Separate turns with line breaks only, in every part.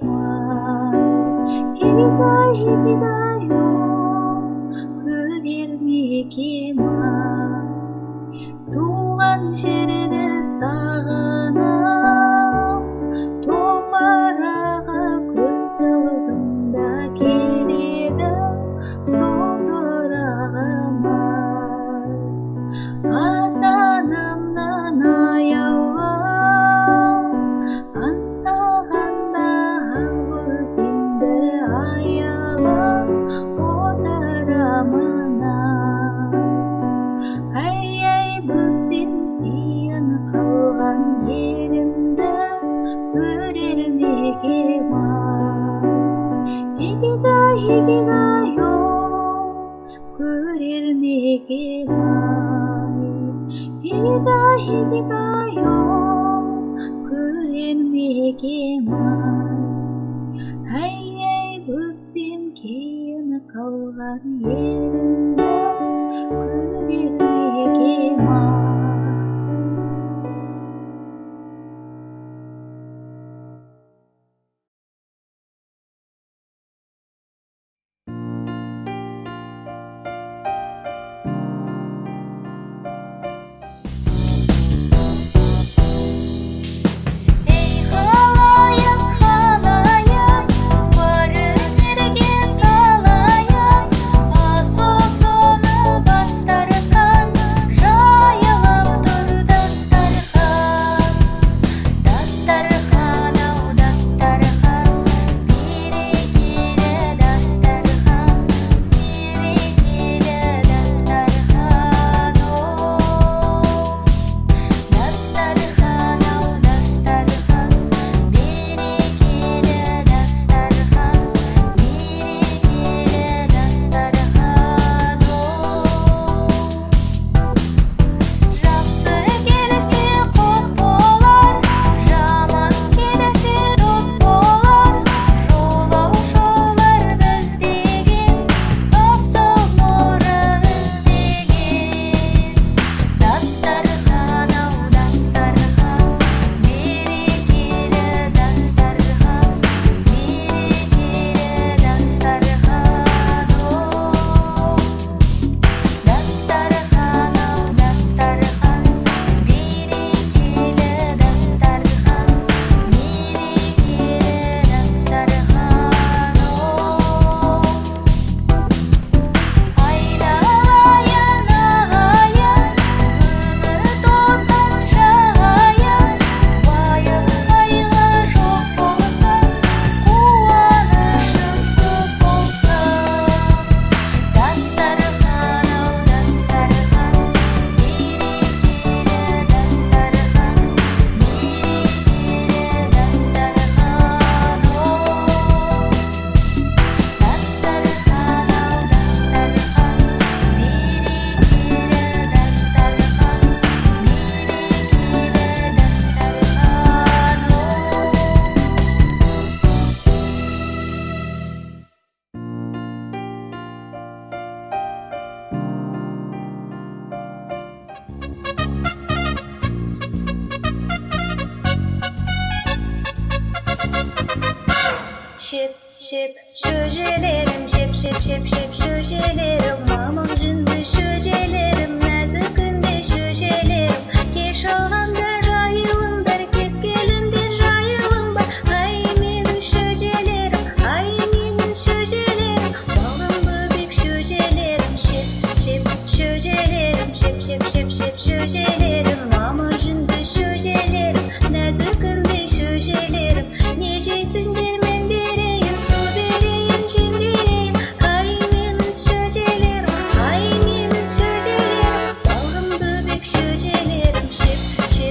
var. Higiday görermeki var. Tuğan жерде sağınam, toparağa göz aldımda kelеді солдырағыма. Ата-анамнан аяулым, аңсағанда өтемді аялап отырамын. Ай-ай бөппен тиын қалған елімді көрермеге бар. Хигидай-о, көрермеге бар. Хигидай-о, көрермеге бар. Ай-ай бөппен кейін қалған елімді көрермеге бар. Şip şip şöjelerim, şip şip şip şip şöjelerim, mamam jünde şöjelerim, nazikinde şöjelerim, kеш алғанда жайылыңдар, кез келінде жайылым бар. Ай менің шөжелерім, ай менің шөжелерім, балым бөбек шөжелерім, шip шip шөжелерім, шip шip шip шip шөжелерім, мама жünde шөжелерім, назикinde шөжелерім, не жейсіңдер мен берейін, су берейін, жем берейін. Ай менің шөжелерім, ай менің шөжелерім, балғын бөбек шөжелерім, шеп шеп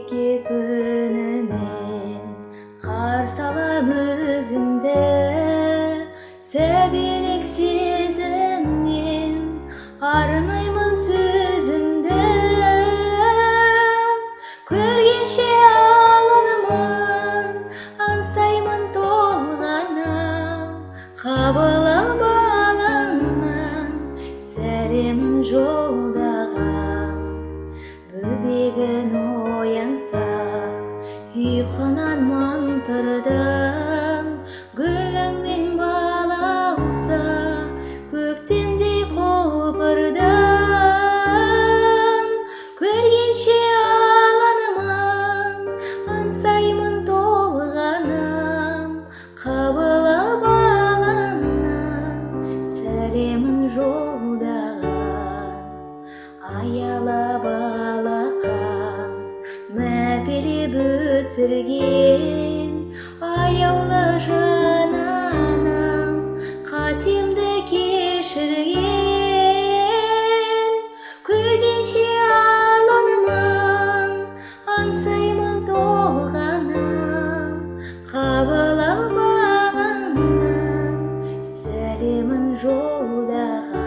Эки күнүмен каршы алам өзүндө себелек сезиммен арнаймын сөзүмдө көргенше алынымын ансаймын толганам кабыл албалыңнан сәлемін жолдаган бөбегин оянса ұйқынан мантырдың гүліңмен балауса көктемдей құлпырдың көргенше аланымын аңсаймын толғаным қабыл албалыңнан сәлемін жолдаған аялап алақан мәпелеп өсірген аяулы жананам қатемді кешірген көргенше аланымын аңсаймын толғаным қабыл албалыңнан сәлемін жолдаған.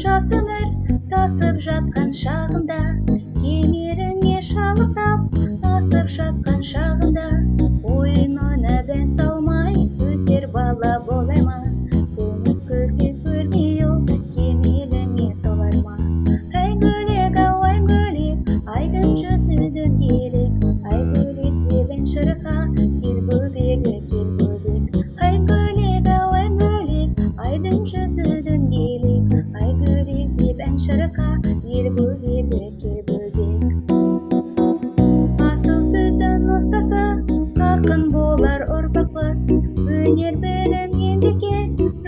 Жас өмір тасып жатқан шағында кемеріңе шалықтап асып жатқан шағында ойын ойнап ән салмай өсер бала болай ма күміс көрге көрмей ол кемеліңе толар ма ай гөлек ау ай гөлек айдың жүзі дөңгелек ай гөлек деген шырқа кел бөбегі кел бөбек ай гөлек ау ай гөлек айдың жүзі дөңгелек ай гөлек деп ән шырқа ел бөбегі кел бөбек асыл сөздің ұстаса ақын болар ұрпақпыз өнер білім еңбекке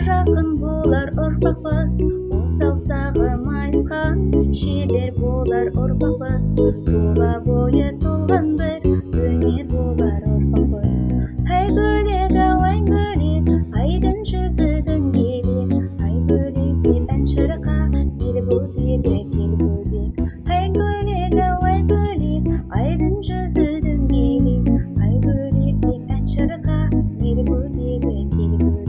жақын болар ұрпақпыз саусағы майысқан шебер болар ұрпақпыз тұла бойы толған бір өнер болар ұрпақпыз ай гөлек ау ай гөлек айдың жүзі дөңгелек ай гөлек деп ән шырқа ел бөбегі кел бөбек ай гөлек ау ай гөлек айдың жүзі дөңгелек ай гөлек деп ән шырқа ел бөбегі кел бөбек.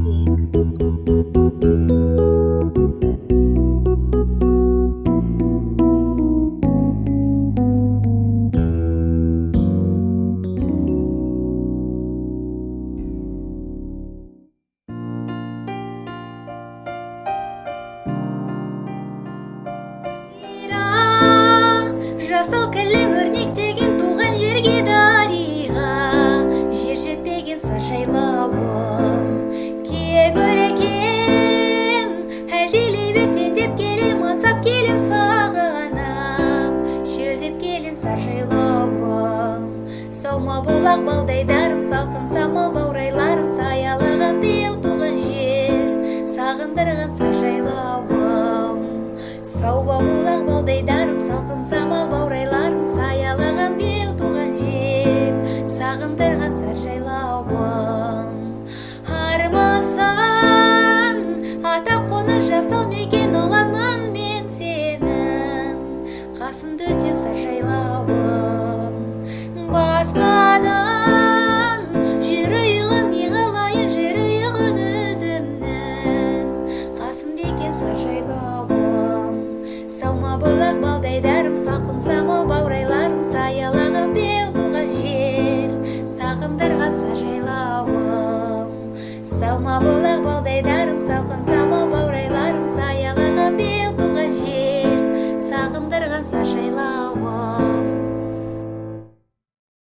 Жасыл кілем өрнектеген туған жерге дариға жер жетпеген сыр жайлауым кек өлекем әлдилей берсен деп келем аңсап келем сағынып шөлдеп келін сар жайлауым саuma болақ балдайдарым салқын самал баурайларын саялаған беу туған жер сағындырған сар жайлауым саuma болақ балдайдарым салқын самал баурайларын саялаған беу туған жер сағындырған сар жайлауым армысың ата қоныс жасыл мекен ұланмын мен сенің қасыңды өтем сар жайлауым басқаның жүрегін неғылайын жүрегін өзімнің қасымда екен сар жайлауым саuma болақ балдайдарым салқын самал баурайларын саялаған беу туған жер сағындырған сар жайлауым саuma болақ